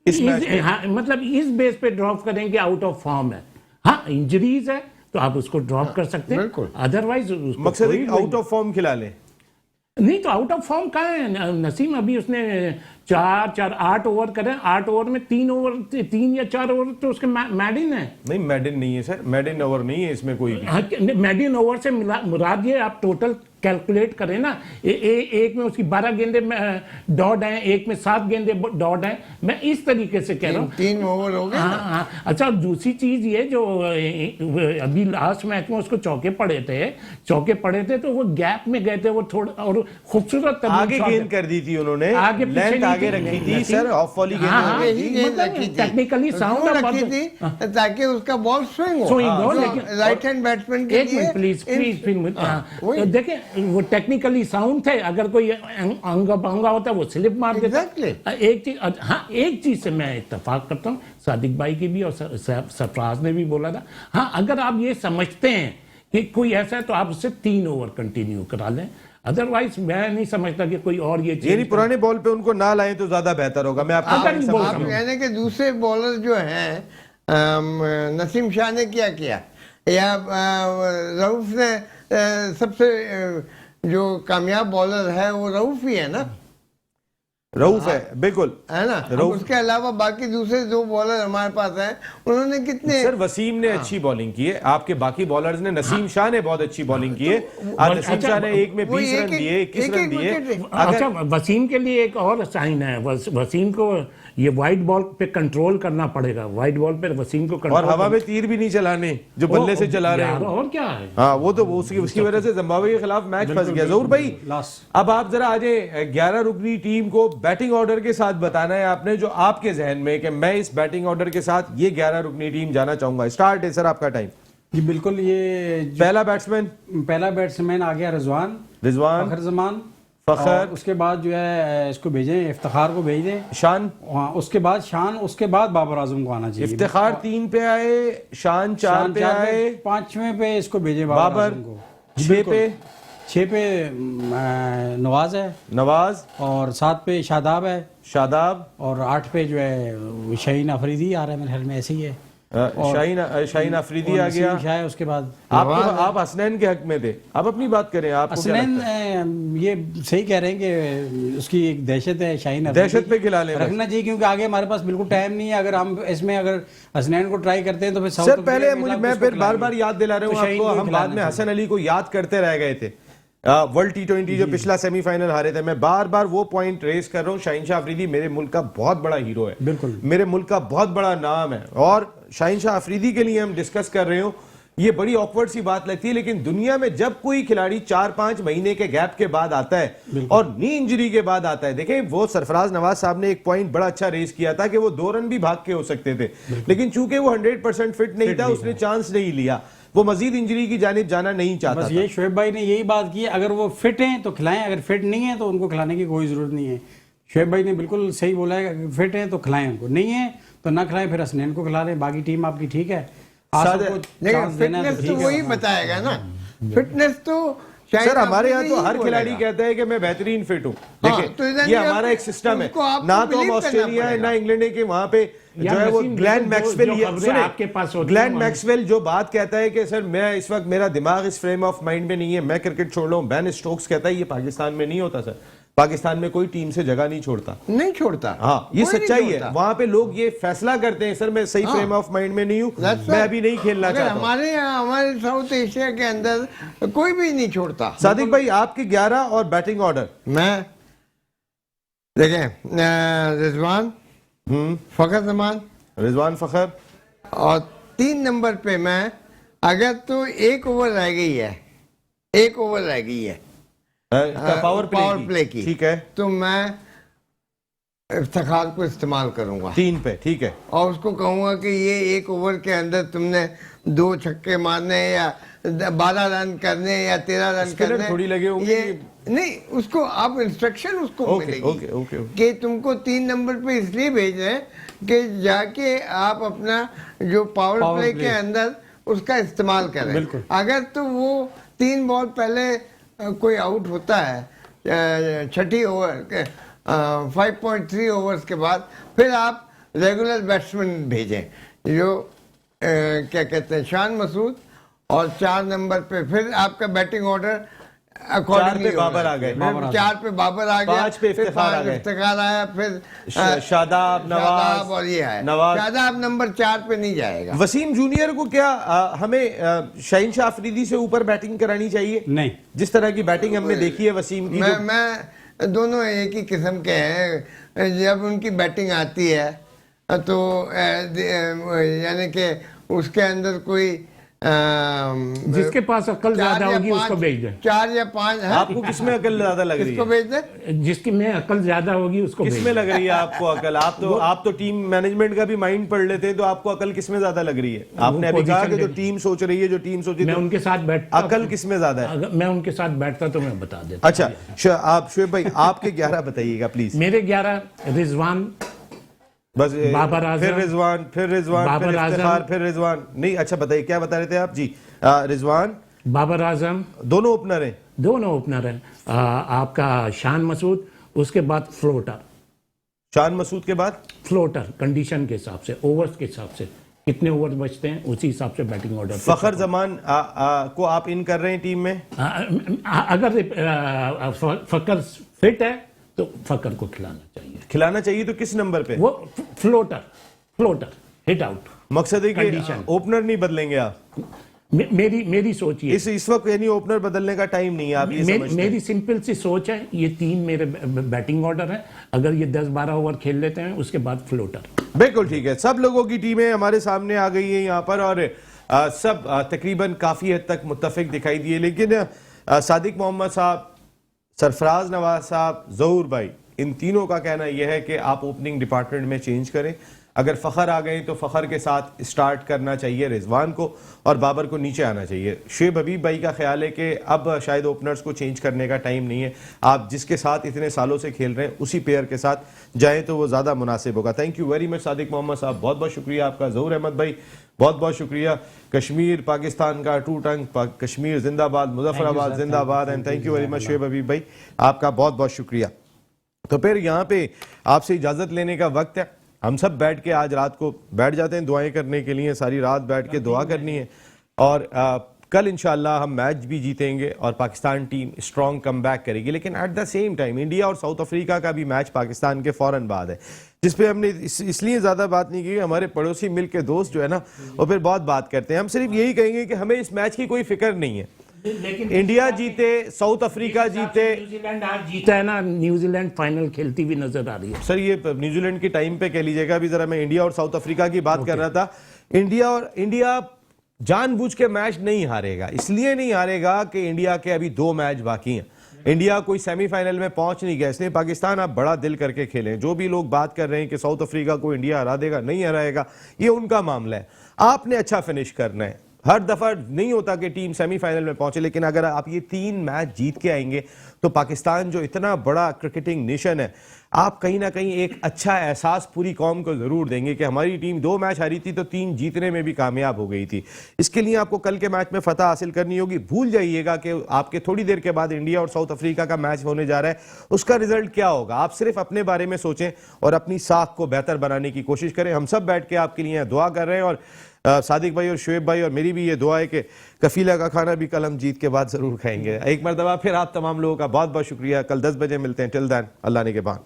मतलब इस बेस पे ड्रॉप करेंगे आउट ऑफ फॉर्म है। हाँ, इंजरीज है तो आप उसको ड्रॉप कर सकते हैं, अदरवाइज मकसद आउट ऑफ फॉर्म खिला लें। नहीं तो आउट ऑफ फॉर्म कहाँ है नसीम? अभी उसने 8 ओवर करे, 8 ओवर में 3 या 4 ओवर तो उसके मैडिन है। नहीं, मैडिन नहीं है सर, मैडिन ओवर नहीं है इसमें कोई भी। मैडिन ओवर से मुराद ये आप टोटल कैलकुलेट करें ना, एक में उसकी 12 गेंदे डॉट हैं, एक में 7 गेंदे डॉट हैं। मैं इस तरीके से कह रहा हूँ 3 ओवर हो गए। हाँ। अच्छा, दूसरी चीज ये जो अभी लास्ट मैच में उसको चौके पड़े थे तो वो गैप में गए थे, वो थोड़ा और खूबसूरत आगे गेंद कर दी थी उन्होंने, आगे लेंथ आगे रखी थी सर, ऑफ वाली गेंद टेक्निकली साउंड रखी थी ताकि उसका बॉल स्विंग हो, लेकिन राइट हैंड बैट्समैन के लिए। प्लीज देखें, वो टेक्निकली साउंड थे। अगर कोई अंगा पंगा होता वो स्लिप मार देता। एक चीज, हाँ, एक चीज से मैं इत्तेफाक करता हूँ, सादिक भाई की भी और सरफराज ने भी बोला था। हाँ, अगर आप ये समझते हैं कि कोई ऐसा है तो आप उससे 3 ओवर कंटिन्यू करा लें, अदरवाइज मैं नहीं समझता कि कोई और ये यानी पुराने बॉल पे उनको ना लाएं तो ज्यादा बेहतर होगा। मैं आपको आप कहने के दूसरे बॉलर जो हैं नसीम शाह ने क्या किया, या रऊफ ने सबसे जो कामयाब बॉलर है वो रऊफ ही है ना, रऊफ है, बिल्कुल है ना। अब उसके अलावा बाकी दूसरे दो बॉलर हमारे पास हैं, उन्होंने कितने। सर वसीम ने अच्छी बॉलिंग की है, आपके बाकी बॉलर्स ने, नसीम शाह ने बहुत अच्छी बॉलिंग की है। आज नसीम शाह ने एक में 20 रन दिए, 21 रन दिए। अच्छा, वसीम के लिए एक और साइन है, वसीम को ये वाइट बॉल पे कंट्रोल करना पड़ेगा, वाइट बॉल पे वसीम को कंट्रोल, और हवा में तीर भी नहीं चलाने जो बल्ले से चला रहे हैं, और क्या है। हाँ वो तो उसकी वजह से जिम्बाब्वे के खिलाफ मैच फंस गया। जहूर भाई अब आप जरा आज 11 रुकनी टीम को बैटिंग ऑर्डर के साथ बताना है आपने, जो आपके जहन में कि मैं इस बैटिंग ऑर्डर के साथ ये 11 रुकनी टीम जाना चाहूंगा। स्टार्ट है सर आपका टाइम। जी बिल्कुल, ये पहला बैट्समैन आ गया रिजवान, फखर जमान, और उसके बाद जो है इसको भेजें, इफ्तिखार को भेज दें, शान, हाँ उसके बाद शान, उसके बाद बाबर आजम को आना चाहिए। इफ्तिखार 3 पे आए, शान 4 पे आए, 5वें पे इसको भेजे बाबर आजम को, 6 पे नवाज है, नवाज, और 7 पे शादाब है, शादाब, और 8 पे जो है शाहीन अफरीदी आ रहा है मेरे ख्याल में, ऐसे ही है। शाहीन अफरीदी आ गया। शाह है उसके बाद। आप हसनैन के हक में थे, आप अपनी बात करें। आप हसनैन ये सही कह रहे हैं कि उसकी एक दहशत है, शाहीन दहशत पे खिला लेना रखना चाहिए, क्योंकि आगे हमारे पास बिल्कुल टाइम नहीं है। अगर हम इसमें अगर हसनैन को ट्राई करते हैं तो फिर सर पहले मैं फिर बार याद दिला रहा हूँ आपको, हम बाद में हसन अली को याद करते रह गए थे। वर्ल्ड T20 जो पिछला सेमीफाइनल हारे थे, मैं बार वो पॉइंट रेस कर रहा हूँ। शाहीन शाह अफरीदी मेरे मुल्क का बहुत बड़ा हीरो है, बिल्कुल मेरे मुल्क का बहुत बड़ा नाम है, और शाहीन शाह अफरीदी के लिए हम डिस्कस कर रहे हो। ये बड़ी ऑकवर्ड सी बात लगती है, लेकिन दुनिया में जब कोई खिलाड़ी 4-5 महीने के गैप के बाद आता है और नी इंजरी के बाद आता है, देखें वो सरफराज नवाज साहब ने एक पॉइंट बड़ा अच्छा रेस किया था कि वो 2 रन भी भाग के हो सकते थे, लेकिन चूंकि वो 100% फिट नहीं था, उसने चांस नहीं लिया, वो मजीद इंजरी की जानिब जाना नहीं चाहता। बस ये शोएब भाई ने यही बात की, अगर वो फिट हैं तो खिलाएं, अगर फिट नहीं है तो उनको खिलाने की कोई जरूरत नहीं है। शोएब भाई ने बिल्कुल सही बोला है, अगर फिट हैं तो खिलाएं, उनको नहीं है तो ना खिलाएं, फिर हसनैन को खिला लें। बाकी टीम आपकी ठीक है, फिटनेस तो वही बताएगा ना, फिटनेस तो सर हमारे यहाँ तो हर खिलाड़ी कहता है कि मैं बेहतरीन फिट हूँ। देखिए तो ये हमारा एक सिस्टम है, ना तो हम ऑस्ट्रेलिया है ना इंग्लैंड है कि वहां पे जो है वो ग्लेन मैक्सवेल, आपके पास ग्लेन मैक्सवेल जो बात कहता है कि सर मैं इस वक्त, मेरा दिमाग इस फ्रेम ऑफ माइंड में नहीं है, मैं क्रिकेट छोड़ रहा हूँ। बेन स्टोक्स कहता है ये पाकिस्तान में नहीं होता सर, पाकिस्तान में कोई टीम से जगह नहीं छोड़ता। हाँ ये सच्चाई है, वहां पे लोग ये फैसला करते हैं सर मैं सही फ्रेम ऑफ माइंड में नहीं हूँ, मैं अभी नहीं खेलना चाहता। हमारे यहाँ, हमारे साउथ एशिया के अंदर कोई भी नहीं छोड़ता। सादिक भाई आपके 11 और बैटिंग ऑर्डर। मैं देखें रिजवान, फखर जमान, रिजवान फखर, और 3 नंबर पे मैं, अगर तो 1 ओवर रह गई है, 1 ओवर रह गई है पावर प्ले की, ठीक है, तो मैं इफ्तिखार को इस्तेमाल करूंगा 3 पे, ठीक है, और उसको कहूंगा कि ये 1 ओवर के अंदर तुमने 2 छक्के मारने या 12 रन करने या 13 रन करने, थोड़ी लगे होंगे ये नहीं, उसको आप इंस्ट्रक्शन उसको मिलेगी कि तुमको 3 नंबर पे इसलिए भेज रहे हैं कि जाके आप अपना जो पावर प्ले के अंदर उसका इस्तेमाल करें। अगर तो वो 3 बॉल पहले कोई आउट होता है 6ठी ओवर के 5.3 ओवर्स के बाद, फिर आप रेगुलर बैट्समैन भेजें, जो क्या कहते हैं शान मसूद, और 4 नंबर पे फिर आपका बैटिंग ऑर्डर अकॉर्डिंगली बाबर आ गए, 4 पे बाबर आ गया, 5 पे इफ्तिखार आया, फिर शादाब, नवाज, और ये है नवाज। शादाब नंबर 4 पे नहीं जाएगा। वसीम जूनियर को क्या हमें शाहीन शाह अफरीदी से ऊपर बैटिंग करानी चाहिए? नहीं, जिस तरह की बैटिंग हमने देखी है वसीम की, मैं दोनों एक ही किस्म के हैं। जब उनकी बैटिंग आती है तो यानी कि उसके अंदर कोई जिसके पास अकल ज्यादा होगी उसको भेज दें। 4 या 5 है। आपको किसमें अकल ज्यादा लग रही है? किसको भेज दें? जिसकी में अकल ज्यादा होगी उसको भेज किसमें लग रही है आपको अकल? आप तो टीम मैनेजमेंट का भी माइंड पढ़ लेते हैं, तो आपको अकल किसमें ज्यादा लग रही है? आपने अभी कहा कि जो टीम सोच रही है, जो टीम सोची, मैं उनके साथ बैठता, अकल किसमें ज्यादा है? मैं उनके साथ बैठता तो मैं बता देता। अच्छा आप शोएब भाई आपके 11 बताइएगा प्लीज। मेरे 11 रिजवान, बस बाबर आजम, फिर रिजवान, फिर इफ्तिखार, फिर रिजवान। नहीं अच्छा बताइए क्या बता रहे थे आप जी? रिजवान, बाबर आजम, दोनों ओपनर हैं, दोनों ओपनर हैं। आपका शान मसूद, उसके बाद फ्लोटर, शान मसूद के बाद फ्लोटर, कंडीशन के हिसाब से, ओवर्स के हिसाब से कितने ओवर बचते हैं उसी हिसाब से बैटिंग ऑर्डर। फखर जमान को आप इन कर रहे हैं टीम में? अगर फकर फिट है तो फकर को खिलाना चाहिए तो किस नंबर पे? वो फ्लोटर हिट आउट। मकसद है कि Condition। ओपनर नहीं बदलेंगे आप? मेरी सोच ये इस वक्त यानी ओपनर बदलने का टाइम नहीं है, आप ये समझते हैं? मेरी सिंपल सी सोच है, ये 3 मेरे बैटिंग ऑर्डर है, अगर ये 10-12 ओवर खेल लेते हैं उसके बाद फ्लोटर। बिल्कुल ठीक है। सब लोगों की टीमें हमारे सामने आ गई है यहाँ पर और सब तकरीबन काफी हद तक मुत्तफिक दिखाई दिए, लेकिन सादिक मोहम्मद साहब, सरफराज नवाज साहब, जहूर भाई, इन तीनों का कहना यह है कि आप ओपनिंग डिपार्टमेंट में चेंज करें। अगर फखर आ गए तो फखर के साथ स्टार्ट करना चाहिए रिजवान को और बाबर को नीचे आना चाहिए। शेब हबीब भाई का ख्याल है कि अब शायद ओपनर्स को चेंज करने का टाइम नहीं है, आप जिसके साथ इतने सालों से खेल रहे हैं उसी पेयर के साथ जाएं तो वो ज़्यादा मुनासिब होगा। Thank you very much Sadiq Mohammad sahab, बहुत बहुत शुक्रिया आपका। जहूर अहमद भाई बहुत बहुत शुक्रिया। कश्मीर पाकिस्तान का टू टंग, कश्मीर जिंदाबाद, मुजफ्फराबाद जिंदाबाद, and thank you very much शेब हबीब भाई, आपका बहुत बहुत शुक्रिया। तो फिर यहाँ पे आपसे इजाज़त लेने का वक्त है। हम सब बैठ के आज रात को बैठ जाते हैं दुआएं करने के लिए, सारी रात बैठ के दुआ करनी है और कल इंशाल्लाह हम मैच भी जीतेंगे और पाकिस्तान टीम स्ट्रॉन्ग कमबैक करेगी। लेकिन at the same time India और साउथ अफ्रीका का भी मैच पाकिस्तान के फौरन बाद है, जिस पे हमने इसलिए ज़्यादा बात नहीं की। हमारे पड़ोसी मिल्क के दोस्त जो है ना वो फिर बहुत बात करते हैं। हम सिर्फ यही कहेंगे कि हमें इस मैच की कोई फिक्र नहीं है, लेकिन इंडिया जीते, साउथ अफ्रीका जीते, न्यूजीलैंड आज जीता है ना, न्यूजीलैंड फाइनल खेलती हुई नजर आ रही है। सर ये न्यूजीलैंड की टाइम पे कह लीजिएगा। अभी जरा मैं इंडिया और साउथ अफ्रीका की बात कर रहा था। इंडिया जानबूझ के मैच नहीं हारेगा, इसलिए नहीं हारेगा कि इंडिया के अभी 2 मैच बाकी हैं। इंडिया कोई सेमीफाइनल में पहुंच नहीं गया, इसलिए पाकिस्तान आप बड़ा दिल करके खेलें। जो भी लोग बात कर रहे हैं कि साउथ अफ्रीका को इंडिया हरा देगा, नहीं हराएगा, ये उनका मामला है। आपने अच्छा फिनिश करना है। हर दफा नहीं होता कि टीम सेमीफाइनल में पहुंचे, लेकिन अगर आप ये 3 मैच जीत के आएंगे तो पाकिस्तान जो इतना बड़ा क्रिकेटिंग नेशन है, आप कहीं ना कहीं एक अच्छा एहसास पूरी कौम को जरूर देंगे कि हमारी टीम 2 मैच हारी थी तो 3 जीतने में भी कामयाब हो गई थी। इसके लिए आपको कल के मैच में फतह हासिल करनी होगी। भूल जाइएगा कि आपके थोड़ी देर के बाद इंडिया और साउथ अफ्रीका का मैच होने जा रहा है, उसका रिजल्ट क्या होगा। आप सिर्फ अपने बारे में सोचें और अपनी साख को बेहतर बनाने की कोशिश करें। हम सब बैठ के आपके लिए दुआ कर रहे हैं और सादिक भाई और शुएब भाई और मेरी भी ये दुआ है कि कफीला का खाना भी कल हम जीत के बाद जरूर खाएंगे। एक मरतबा फिर आप तमाम लोगों का बहुत बहुत शुक्रिया। कल 10 बजे मिलते हैं। टिल देन अल्लाह ने के बाद।